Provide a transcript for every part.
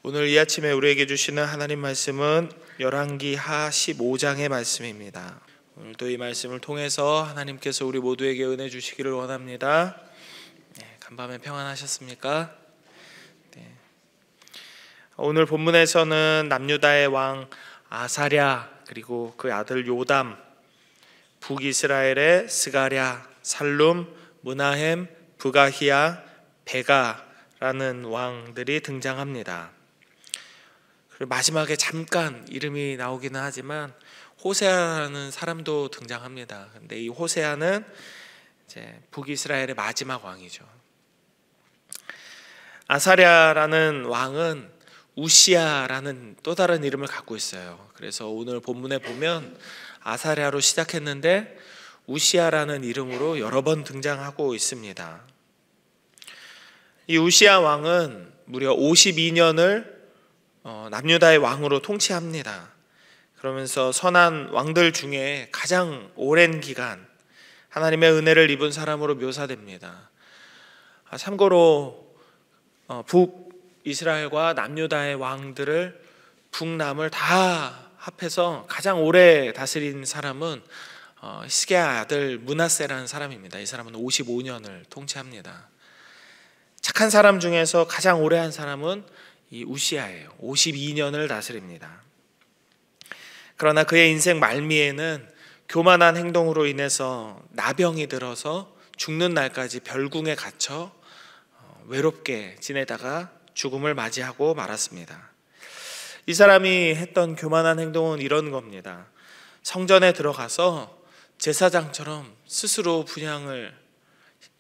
오늘 이 아침에 우리에게 주시는 하나님 말씀은 열왕기하 15장의 말씀입니다. 오늘도 이 말씀을 통해서 하나님께서 우리 모두에게 은혜 주시기를 원합니다. 간밤에 평안하셨습니까? 오늘 본문에서는 남유다의 왕 아사랴 그리고 그 아들 요담, 북이스라엘의 스가랴, 살룸, 므나헴, 브가히야, 베가라는 왕들이 등장합니다. 그리고 마지막에 잠깐 이름이 나오기는 하지만 호세아라는 사람도 등장합니다. 근데 이 호세아는 이제 북이스라엘의 마지막 왕이죠. 아사랴라는 왕은 우시야라는 또 다른 이름을 갖고 있어요. 그래서 오늘 본문에 보면 아사랴로 시작했는데 우시야라는 이름으로 여러 번 등장하고 있습니다. 이 우시야 왕은 무려 52년을 남유다의 왕으로 통치합니다. 그러면서 선한 왕들 중에 가장 오랜 기간 하나님의 은혜를 입은 사람으로 묘사됩니다. 참고로 북이스라엘과 남유다의 왕들을 북남을 다 합해서 가장 오래 다스린 사람은 히스기야 아들 므낫세라는 사람입니다. 이 사람은 55년을 통치합니다. 착한 사람 중에서 가장 오래 한 사람은 이 우시야예요. 52년을 다스립니다. 그러나 그의 인생 말미에는 교만한 행동으로 인해서 나병이 들어서 죽는 날까지 별궁에 갇혀 외롭게 지내다가 죽음을 맞이하고 말았습니다. 이 사람이 했던 교만한 행동은 이런 겁니다. 성전에 들어가서 제사장처럼 스스로 분향을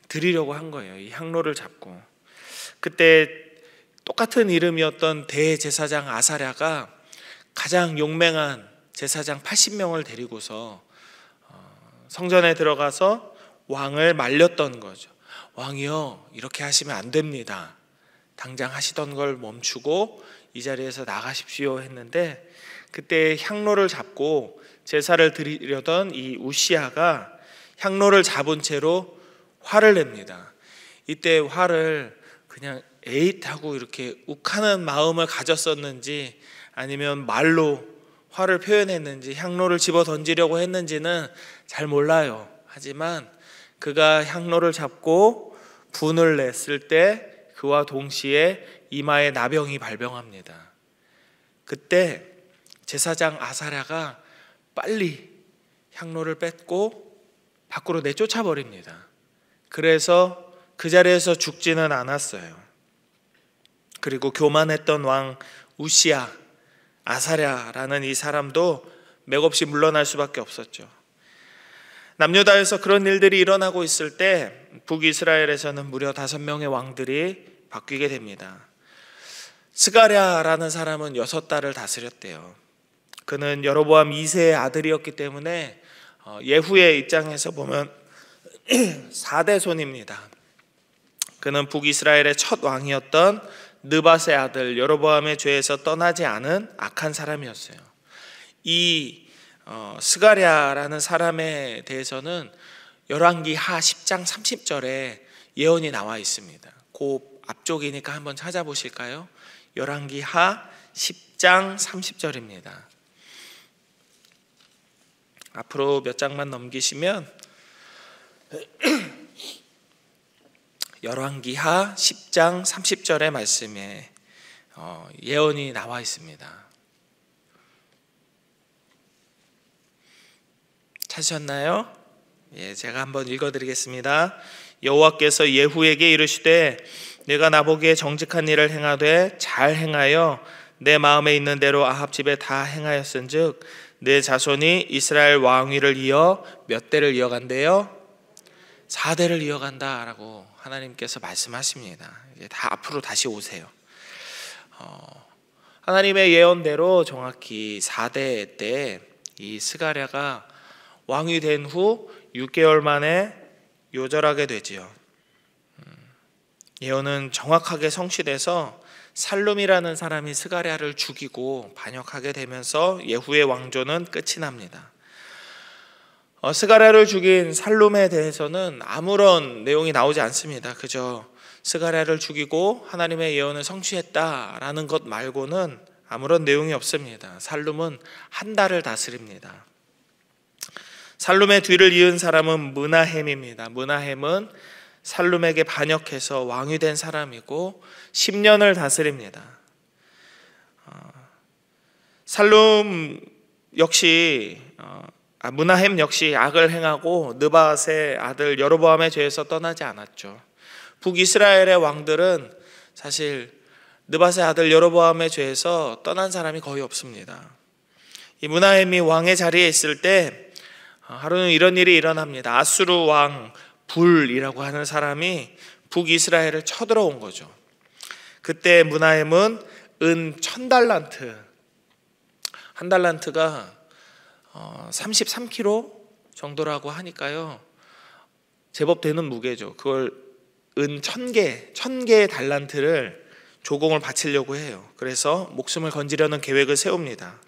드리려고 한 거예요. 이 향로를 잡고. 그때 똑같은 이름이었던 대제사장 아사랴가 가장 용맹한 제사장 80명을 데리고서 성전에 들어가서 왕을 말렸던 거죠. 왕이요, 이렇게 하시면 안 됩니다. 당장 하시던 걸 멈추고 이 자리에서 나가십시오 했는데, 그때 향로를 잡고 제사를 드리려던 이 우시야가 향로를 잡은 채로 화를 냅니다. 이때 화를 그냥 에잇 하고 이렇게 욱하는 마음을 가졌었는지 아니면 말로 화를 표현했는지 향로를 집어 던지려고 했는지는 잘 몰라요. 하지만 그가 향로를 잡고 분을 냈을 때 그와 동시에 이마에 나병이 발병합니다. 그때 제사장 아사랴가 빨리 향로를 뺏고 밖으로 내쫓아 버립니다. 그래서 그 자리에서 죽지는 않았어요. 그리고 교만했던 왕 우시야, 아사랴라는 이 사람도 맥없이 물러날 수밖에 없었죠. 남유다에서 그런 일들이 일어나고 있을 때 북이스라엘에서는 무려 5명의 왕들이 바뀌게 됩니다. 스가랴라는 사람은 6달을 다스렸대요. 그는 여로보암 2세의 아들이었기 때문에 예후의 입장에서 보면 4대 손입니다. 그는 북이스라엘의 첫 왕이었던 느밧의 아들 여로보암의 죄에서 떠나지 않은 악한 사람이었어요. 이 스가랴라는 사람에 대해서는 열왕기하 10장 30절에 예언이 나와 있습니다. 그 앞쪽이니까 한번 찾아보실까요? 열왕기하 10장 30절입니다. 앞으로 몇 장만 넘기시면 열왕기하 10장 30절의 말씀에 예언이 나와 있습니다. 찾으셨나요? 예, 제가 한번 읽어드리겠습니다. 여호와께서 예후에게 이르시되 내가 나보기에 정직한 일을 행하되 잘 행하여 내 마음에 있는 대로 아합 집에 다 행하였은즉 내 자손이 이스라엘 왕위를 이어 몇 대를 이어간대요? 4대를 이어간다라고 하나님께서 말씀하십니다. 이제 다 앞으로 다시 오세요. 하나님의 예언대로 정확히 4대 때 이 스가랴가 왕이 된 후 6개월 만에 요절하게 되지요. 예언은 정확하게 성취돼서 살룸이라는 사람이 스가랴를 죽이고 반역하게 되면서 예후의 왕조는 끝이 납니다. 스가랴를 죽인 살룸에 대해서는 아무런 내용이 나오지 않습니다. 그저 스가랴를 죽이고 하나님의 예언을 성취했다라는 것 말고는 아무런 내용이 없습니다. 살룸은 한 달을 다스립니다. 살룸의 뒤를 이은 사람은 므나헴입니다. 므나헴은 살룸에게 반역해서 왕이 된 사람이고 10년을 다스립니다. 살룸 역시 므나헴 역시 악을 행하고 느밧의 아들 여로보암의 죄에서 떠나지 않았죠. 북이스라엘의 왕들은 사실 느밧의 아들 여로보암의 죄에서 떠난 사람이 거의 없습니다. 이 므나헴이 왕의 자리에 있을 때 하루는 이런 일이 일어납니다. 아수르 왕 불이라고 하는 사람이 북이스라엘을 쳐들어온 거죠. 그때 므나헴은 은 1000달란트, 한 달란트가 33kg 정도라고 하니까요, 제법 되는 무게죠. 그걸 은 1000개의 달란트를 조공을 바치려고 해요. 그래서 목숨을 건지려는 계획을 세웁니다.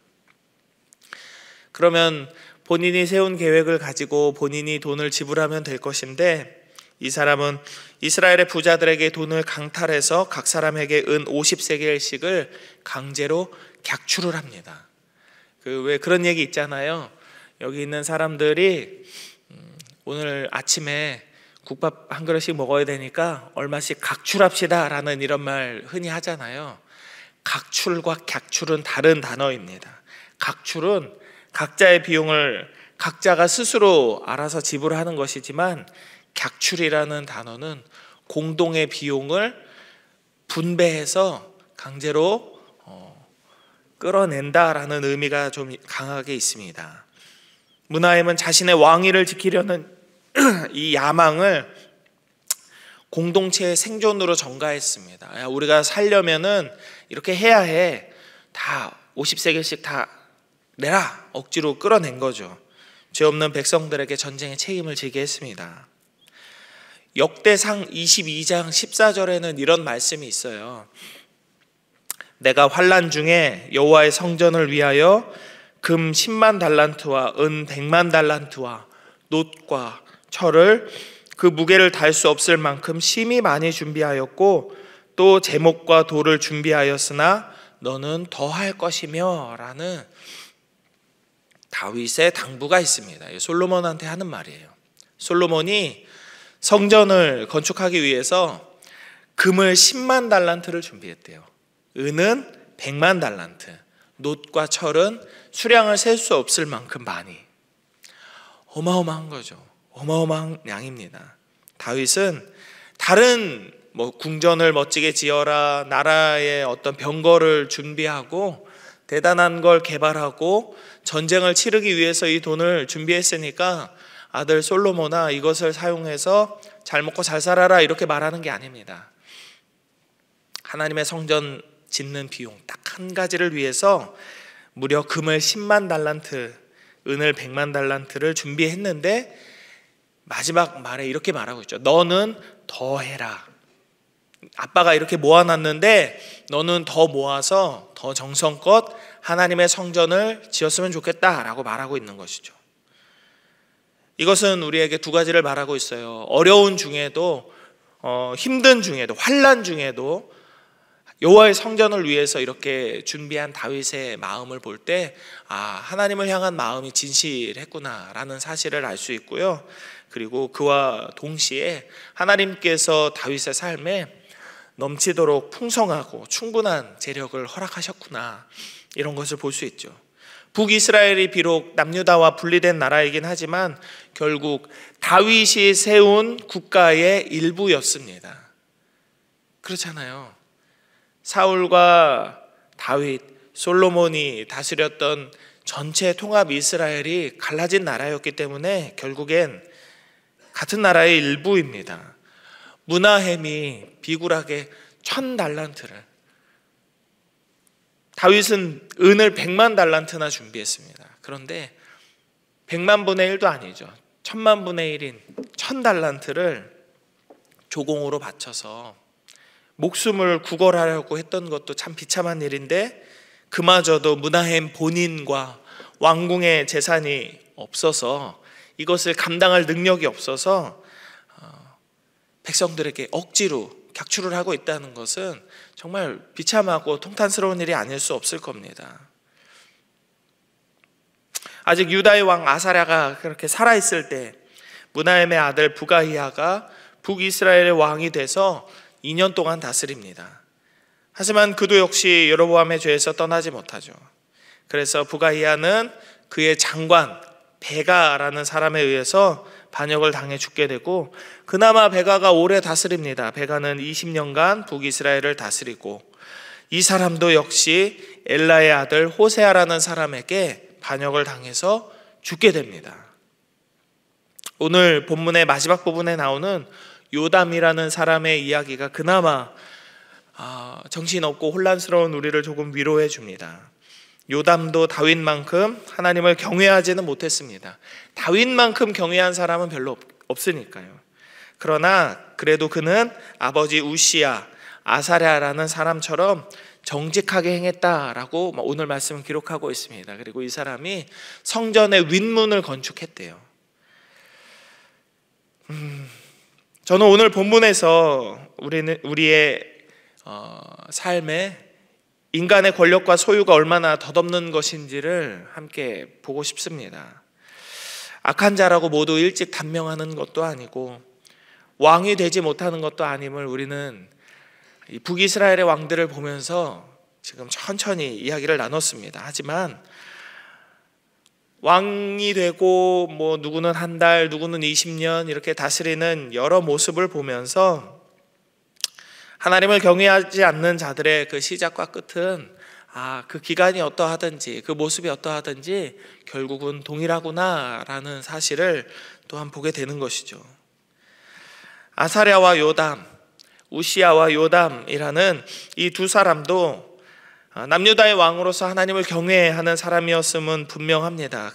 그러면 본인이 세운 계획을 가지고 본인이 돈을 지불하면 될 것인데, 이 사람은 이스라엘의 부자들에게 돈을 강탈해서 각 사람에게 은 50세겔씩을 강제로 객출을 합니다. 왜 그런 얘기 있잖아요. 여기 있는 사람들이 오늘 아침에 국밥 한 그릇씩 먹어야 되니까 얼마씩 각출합시다 라는 이런 말 흔히 하잖아요. 각출과 객출은 다른 단어입니다. 각출은 각자의 비용을 각자가 스스로 알아서 지불하는 것이지만, 객출이라는 단어는 공동의 비용을 분배해서 강제로 끌어낸다라는 의미가 좀 강하게 있습니다. 므나헴은 자신의 왕위를 지키려는 이 야망을 공동체의 생존으로 전가했습니다. 야, 우리가 살려면은 이렇게 해야 해. 다 50세겔씩 다 내라. 억지로 끌어낸 거죠. 죄 없는 백성들에게 전쟁의 책임을 지게 했습니다. 역대상 22장 14절에는 이런 말씀이 있어요. 내가 환난 중에 여호와의 성전을 위하여 금 10만 달란트와 은 100만 달란트와 놋과 철을 그 무게를 달 수 없을 만큼 심히 많이 준비하였고, 또 제목과 돌을 준비하였으나 너는 더할 것이며 라는 다윗의 당부가 있습니다. 솔로몬한테 하는 말이에요. 솔로몬이 성전을 건축하기 위해서 금을 10만 달란트를 준비했대요. 은은 100만 달란트, 놋과 철은 수량을 셀 수 없을 만큼 많이. 어마어마한 거죠. 어마어마한 양입니다. 다윗은 다른 궁전을 멋지게 지어라, 나라의 어떤 병거를 준비하고 대단한 걸 개발하고 전쟁을 치르기 위해서 이 돈을 준비했으니까 아들 솔로몬아 이것을 사용해서 잘 먹고 잘 살아라 이렇게 말하는 게 아닙니다. 하나님의 성전 짓는 비용 딱 한 가지를 위해서 무려 금을 10만 달란트, 은을 100만 달란트를 준비했는데 마지막 말에 이렇게 말하고 있죠. 너는 더 해라. 아빠가 이렇게 모아놨는데 너는 더 모아서 더 정성껏 하나님의 성전을 지었으면 좋겠다라고 말하고 있는 것이죠. 이것은 우리에게 두 가지를 말하고 있어요. 어려운 중에도 힘든 중에도 환난 중에도 여호와의 성전을 위해서 이렇게 준비한 다윗의 마음을 볼 때 하나님을 향한 마음이 진실했구나라는 사실을 알 수 있고요. 그리고 그와 동시에 하나님께서 다윗의 삶에 넘치도록 풍성하고 충분한 재력을 허락하셨구나 이런 것을 볼 수 있죠. 북이스라엘이 비록 남유다와 분리된 나라이긴 하지만 결국 다윗이 세운 국가의 일부였습니다. 그렇잖아요. 사울과 다윗, 솔로몬이 다스렸던 전체 통합 이스라엘이 갈라진 나라였기 때문에 결국엔 같은 나라의 일부입니다. 므나헴이 비굴하게 1000달란트를, 다윗은 은을 100만 달란트나 준비했습니다. 그런데 100만 분의 1도 아니죠. 1000만 분의 1인 1000달란트를 조공으로 바쳐서 목숨을 구걸하려고 했던 것도 참 비참한 일인데, 그마저도 므나헴 본인과 왕궁의 재산이 없어서, 이것을 감당할 능력이 없어서 백성들에게 억지로 객출을 하고 있다는 것은 정말 비참하고 통탄스러운 일이 아닐 수 없을 겁니다. 아직 유다의 왕 아사랴가 그렇게 살아있을 때 므나헴의 아들 부가히야가 북이스라엘의 왕이 돼서 2년 동안 다스립니다. 하지만 그도 역시 여로보암의 죄에서 떠나지 못하죠. 그래서 부가히야는 그의 장관 베가라는 사람에 의해서 반역을 당해 죽게 되고, 그나마 베가가 오래 다스립니다. 베가는 20년간 북이스라엘을 다스리고, 이 사람도 역시 엘라의 아들 호세아라는 사람에게 반역을 당해서 죽게 됩니다. 오늘 본문의 마지막 부분에 나오는 요담이라는 사람의 이야기가 그나마 정신없고 혼란스러운 우리를 조금 위로해 줍니다. 요담도 다윗만큼 하나님을 경외하지는 못했습니다. 다윗만큼 경외한 사람은 별로 없으니까요. 그러나 그래도 그는 아버지 우시야, 아사랴라는 사람처럼 정직하게 행했다라고 오늘 말씀은 기록하고 있습니다. 그리고 이 사람이 성전의 윗문을 건축했대요. 저는 오늘 본문에서 우리의 삶에 인간의 권력과 소유가 얼마나 덧없는 것인지를 함께 보고 싶습니다. 악한 자라고 모두 일찍 단명하는 것도 아니고 왕이 되지 못하는 것도 아님을 우리는 이 북이스라엘의 왕들을 보면서 지금 천천히 이야기를 나눴습니다. 하지만 왕이 되고 누구는 한 달, 누구는 20년 이렇게 다스리는 여러 모습을 보면서 하나님을 경외하지 않는 자들의 그 시작과 끝은 그 기간이 어떠하든지 그 모습이 어떠하든지 결국은 동일하구나라는 사실을 또한 보게 되는 것이죠. 아사랴와 요담, 우시야와 요담이라는 이 두 사람도 남유다의 왕으로서 하나님을 경외하는 사람이었음은 분명합니다.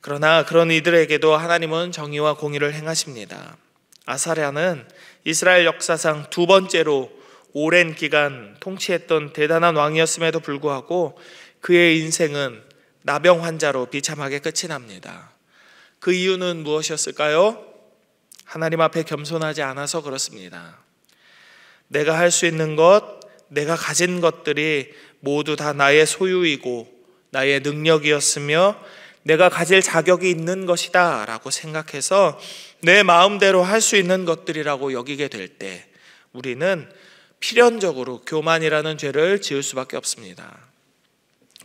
그러나 그런 이들에게도 하나님은 정의와 공의를 행하십니다. 아사랴는 이스라엘 역사상 두 번째로 오랜 기간 통치했던 대단한 왕이었음에도 불구하고 그의 인생은 나병 환자로 비참하게 끝이 납니다. 그 이유는 무엇이었을까요? 하나님 앞에 겸손하지 않아서 그렇습니다. 내가 할 수 있는 것, 내가 가진 것들이 모두 다 나의 소유이고 나의 능력이었으며 내가 가질 자격이 있는 것이다 라고 생각해서 내 마음대로 할 수 있는 것들이라고 여기게 될 때 우리는 필연적으로 교만이라는 죄를 지을 수밖에 없습니다.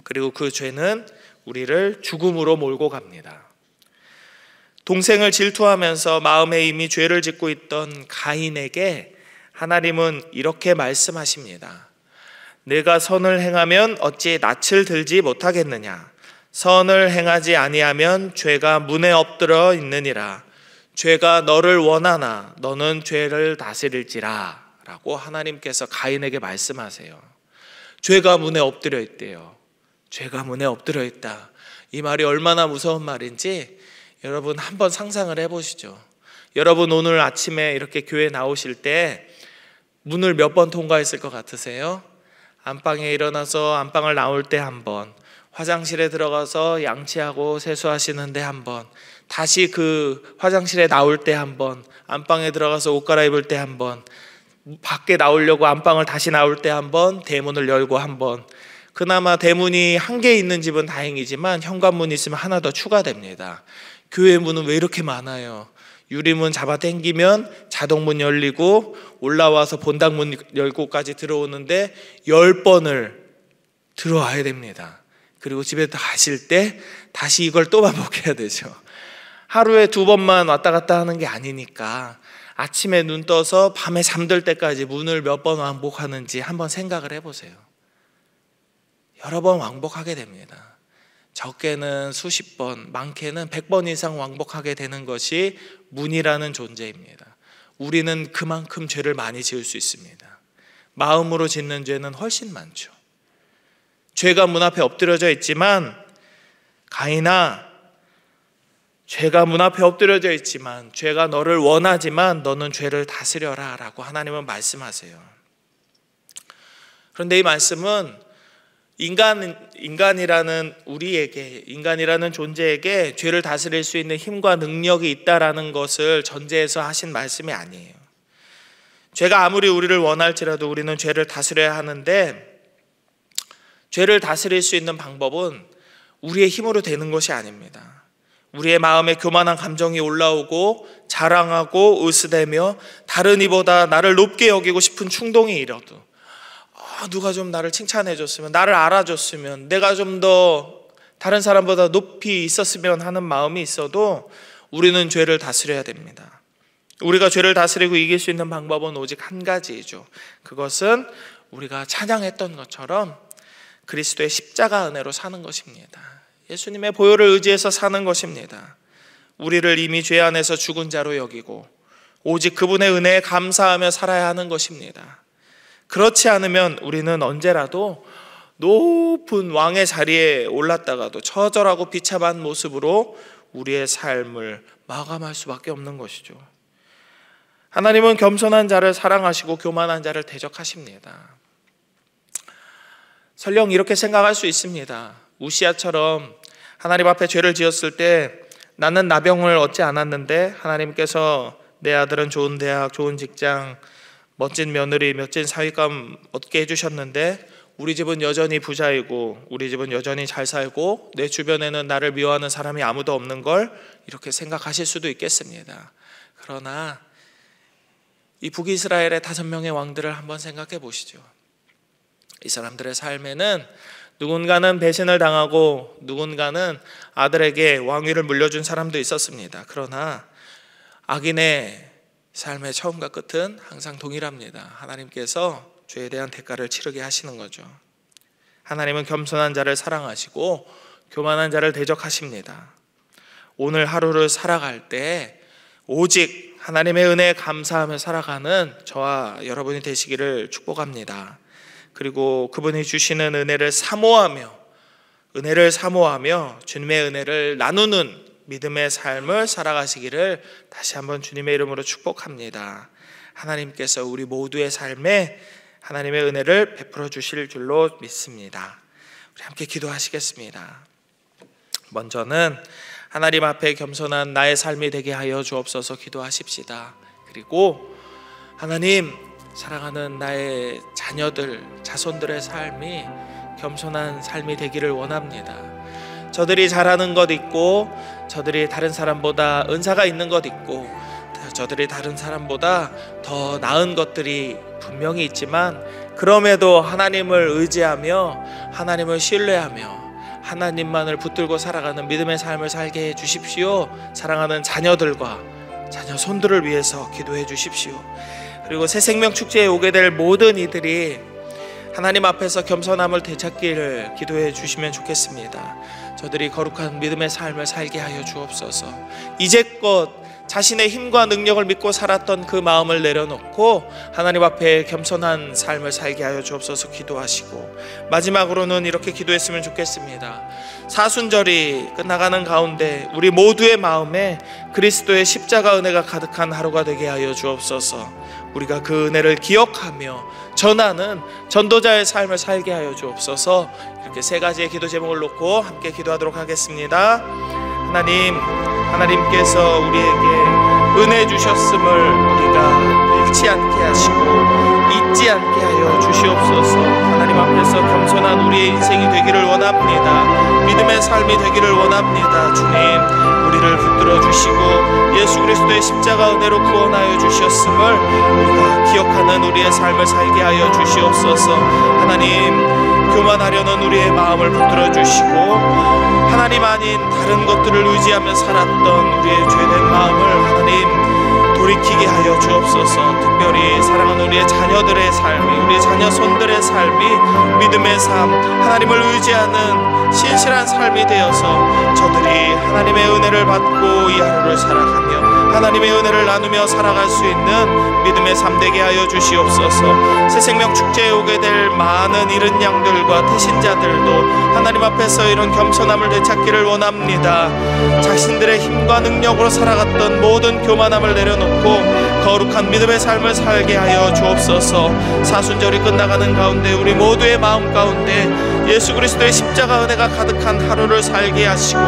그리고 그 죄는 우리를 죽음으로 몰고 갑니다. 동생을 질투하면서 마음에 이미 죄를 짓고 있던 가인에게 하나님은 이렇게 말씀하십니다. 내가 선을 행하면 어찌 낯을 들지 못하겠느냐? 선을 행하지 아니하면 죄가 문에 엎드려 있느니라. 죄가 너를 원하나 너는 죄를 다스릴지라 라고 하나님께서 가인에게 말씀하세요. 죄가 문에 엎드려 있대요. 죄가 문에 엎드려 있다. 이 말이 얼마나 무서운 말인지 여러분 한번 상상을 해보시죠. 여러분 오늘 아침에 이렇게 교회 나오실 때 문을 몇 번 통과했을 것 같으세요? 안방에 일어나서 안방을 나올 때 한 번, 화장실에 들어가서 양치하고 세수하시는데 한 번, 다시 그 화장실에 나올 때 한 번, 안방에 들어가서 옷 갈아입을 때 한 번, 밖에 나오려고 안방을 다시 나올 때 한 번, 대문을 열고 한 번. 그나마 대문이 한 개 있는 집은 다행이지만 현관문이 있으면 하나 더 추가됩니다. 교회 문은 왜 이렇게 많아요? 유리문 잡아 당기면 자동문 열리고 올라와서 본당문 열고까지 들어오는데 10번을 들어와야 됩니다. 그리고 집에 가실 때 다시 이걸 또 반복해야 되죠. 하루에 2번만 왔다 갔다 하는 게 아니니까 아침에 눈 떠서 밤에 잠들 때까지 문을 몇 번 왕복하는지 한번 생각을 해보세요. 여러 번 왕복하게 됩니다. 적게는 수십 번, 많게는 100번 이상 왕복하게 되는 것이 문이라는 존재입니다. 우리는 그만큼 죄를 많이 지을 수 있습니다. 마음으로 짓는 죄는 훨씬 많죠. 죄가 문 앞에 엎드려져 있지만 가인아, 죄가 문 앞에 엎드려져 있지만 죄가 너를 원하지만 너는 죄를 다스려라 라고 하나님은 말씀하세요. 그런데 이 말씀은 인간이라는 우리에게, 인간이라는 존재에게 죄를 다스릴 수 있는 힘과 능력이 있다라는 것을 전제해서 하신 말씀이 아니에요. 죄가 아무리 우리를 원할지라도 우리는 죄를 다스려야 하는데, 죄를 다스릴 수 있는 방법은 우리의 힘으로 되는 것이 아닙니다. 우리의 마음에 교만한 감정이 올라오고 자랑하고 으스대며 다른 이보다 나를 높게 여기고 싶은 충동이 일어도, 누가 좀 나를 칭찬해 줬으면, 나를 알아줬으면, 내가 좀 더 다른 사람보다 높이 있었으면 하는 마음이 있어도 우리는 죄를 다스려야 됩니다. 우리가 죄를 다스리고 이길 수 있는 방법은 오직 한 가지이죠. 그것은 우리가 찬양했던 것처럼 그리스도의 십자가 은혜로 사는 것입니다. 예수님의 보혈을 의지해서 사는 것입니다. 우리를 이미 죄 안에서 죽은 자로 여기고 오직 그분의 은혜에 감사하며 살아야 하는 것입니다. 그렇지 않으면 우리는 언제라도 높은 왕의 자리에 올랐다가도 처절하고 비참한 모습으로 우리의 삶을 마감할 수밖에 없는 것이죠. 하나님은 겸손한 자를 사랑하시고 교만한 자를 대적하십니다. 설령 이렇게 생각할 수 있습니다. 우시아처럼 하나님 앞에 죄를 지었을 때 나는 나병을 얻지 않았는데 하나님께서 내 아들은 좋은 대학, 좋은 직장, 멋진 며느리, 멋진 사위감 얻게 해주셨는데 우리 집은 여전히 부자이고 우리 집은 여전히 잘 살고 내 주변에는 나를 미워하는 사람이 아무도 없는 걸, 이렇게 생각하실 수도 있겠습니다. 그러나 이 북이스라엘의 5명의 왕들을 한번 생각해 보시죠. 이 사람들의 삶에는 누군가는 배신을 당하고 누군가는 아들에게 왕위를 물려준 사람도 있었습니다. 그러나 악인의 삶의 처음과 끝은 항상 동일합니다. 하나님께서 죄에 대한 대가를 치르게 하시는 거죠. 하나님은 겸손한 자를 사랑하시고 교만한 자를 대적하십니다. 오늘 하루를 살아갈 때 오직 하나님의 은혜에 감사하며 살아가는 저와 여러분이 되시기를 축복합니다. 그리고 그분이 주시는 은혜를 사모하며 주님의 은혜를 나누는 믿음의 삶을 살아가시기를 다시 한번 주님의 이름으로 축복합니다. 하나님께서 우리 모두의 삶에 하나님의 은혜를 베풀어 주실 줄로 믿습니다. 우리 함께 기도하시겠습니다. 먼저는 하나님 앞에 겸손한 나의 삶이 되게 하여 주옵소서 기도하십시다. 그리고 하나님, 사랑하는 나의 자녀들, 자손들의 삶이 겸손한 삶이 되기를 원합니다. 저들이 잘하는 것 있고, 저들이 다른 사람보다 은사가 있는 것 있고, 저들이 다른 사람보다 더 나은 것들이 분명히 있지만, 그럼에도 하나님을 의지하며 하나님을 신뢰하며 하나님만을 붙들고 살아가는 믿음의 삶을 살게 해주십시오. 사랑하는 자녀들과 자녀 손들을 위해서 기도해 주십시오. 그리고 새 생명 축제에 오게 될 모든 이들이 하나님 앞에서 겸손함을 되찾기를 기도해 주시면 좋겠습니다. 저들이 거룩한 믿음의 삶을 살게 하여 주옵소서. 이제껏 자신의 힘과 능력을 믿고 살았던 그 마음을 내려놓고 하나님 앞에 겸손한 삶을 살게 하여 주옵소서 기도하시고, 마지막으로는 이렇게 기도했으면 좋겠습니다. 사순절이 끝나가는 가운데 우리 모두의 마음에 그리스도의 십자가 은혜가 가득한 하루가 되게 하여 주옵소서. 우리가 그 은혜를 기억하며 전하는 전도자의 삶을 살게 하여 주옵소서. 이렇게 3가지의 기도 제목을 놓고 함께 기도하도록 하겠습니다. 하나님께서 우리에게 은혜 주셨음을 우리가 잃지 않게 하시고 잊지 않게 하여 주시옵소서. 하나님 앞에서 겸손한 우리의 인생이 되기를 원합니다. 믿음의 삶이 되기를 원합니다. 주님, 우리를 붙들어 주시고 예수 그리스도의 십자가 은혜로 구원하여 주셨음을 우리가 기억하는 우리의 삶을 살게 하여 주시옵소서. 하나님, 교만하려는 우리의 마음을 붙들어 주시고 하나님 아닌 다른 것들을 의지하며 살았던 우리의 죄된 마음을 하나님 돌이키게 하여 주옵소서. 특별히 사랑하는 우리의 자녀들의 삶이, 우리 자녀 손들의 삶이 믿음의 삶, 하나님을 의지하는 신실한 삶이 되어서 저들이 하나님의 은혜를 받고 이 하루를 살아가며 하나님의 은혜를 나누며 살아갈 수 있는 믿음의 삶 되게 하여 주시옵소서. 새 생명 축제에 오게 될 많은 잃은 양들과 태신자들도 하나님 앞에서 이런 겸손함을 되찾기를 원합니다. 자신들의 힘과 능력으로 살아갔던 모든 교만함을 내려놓고 거룩한 믿음의 삶을 살게 하여 주옵소서. 사순절이 끝나가는 가운데 우리 모두의 마음 가운데 예수 그리스도의 십자가 은혜가 가득한 하루를 살게 하시고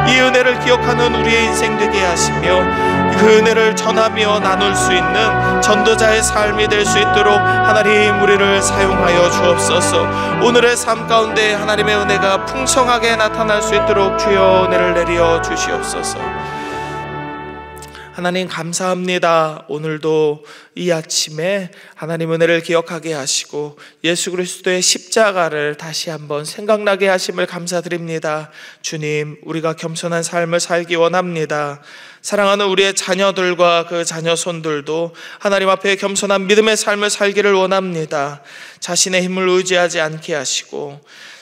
이 은혜를 기억하는 우리의 인생 되게 하시며 그 은혜를 전하며 나눌 수 있는 전도자의 삶이 될 수 있도록 하나님 우리를 사용하여 주옵소서. 오늘의 삶 가운데 하나님의 은혜가 풍성하게 나타날 수 있도록 주여 은혜를 내려 주시옵소서. 하나님 감사합니다. 오늘도 이 아침에 하나님 은혜를 기억하게 하시고 예수 그리스도의 십자가를 다시 한번 생각나게 하심을 감사드립니다. 주님, 우리가 겸손한 삶을 살기 원합니다. 사랑하는 우리의 자녀들과 그 자녀손들도 하나님 앞에 겸손한 믿음의 삶을 살기를 원합니다. 자신의 힘을 의지하지 않게 하시고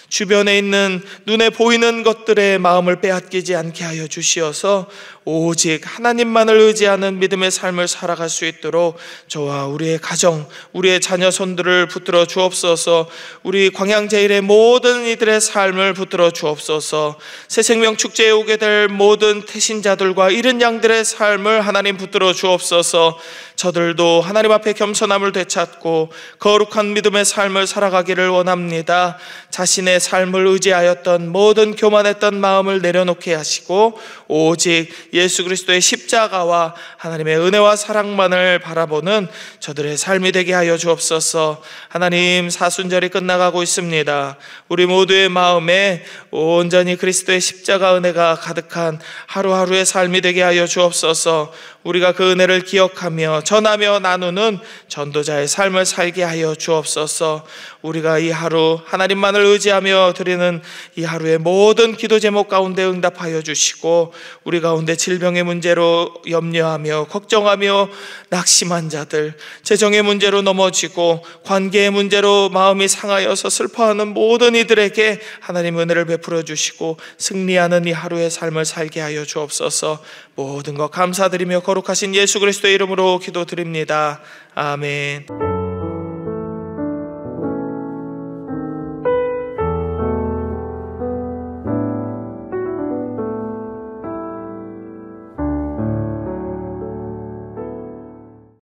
주변에 있는 눈에 보이는 것들에 마음을 빼앗기지 않게 하여 주시어서 오직 하나님만을 의지하는 믿음의 삶을 살아갈 수 있도록 저와 우리의 가정, 우리의 자녀손들을 붙들어 주옵소서. 우리 광양제일의 모든 이들의 삶을 붙들어 주옵소서. 새생명축제에 오게 될 모든 태신자들과 이른 양들의 삶을 하나님 붙들어 주옵소서. 저들도 하나님 앞에 겸손함을 되찾고 거룩한 믿음의 삶을 살아가기를 원합니다. 자신의 삶을 의지하였던 모든 교만했던 마음을 내려놓게 하시고 오직 예수 그리스도의 십자가와 하나님의 은혜와 사랑만을 바라보는 저들의 삶이 되게 하여 주옵소서. 하나님, 사순절이 끝나가고 있습니다. 우리 모두의 마음에 온전히 그리스도의 십자가 은혜가 가득한 하루하루의 삶이 되게 하여 주옵소서. 우리가 그 은혜를 기억하며 전하며 나누는 전도자의 삶을 살게 하여 주옵소서. 우리가 이 하루 하나님만을 의지하며 드리는 이 하루의 모든 기도 제목 가운데 응답하여 주시고 우리 가운데 질병의 문제로 염려하며 걱정하며 낙심한 자들, 재정의 문제로 넘어지고 관계의 문제로 마음이 상하여서 슬퍼하는 모든 이들에게 하나님 은혜를 베풀어 주시고 승리하는 이 하루의 삶을 살게 하여 주옵소서. 모든 것 감사드리며 거룩하신 예수 그리스도의 이름으로 기도드립니다. 아멘.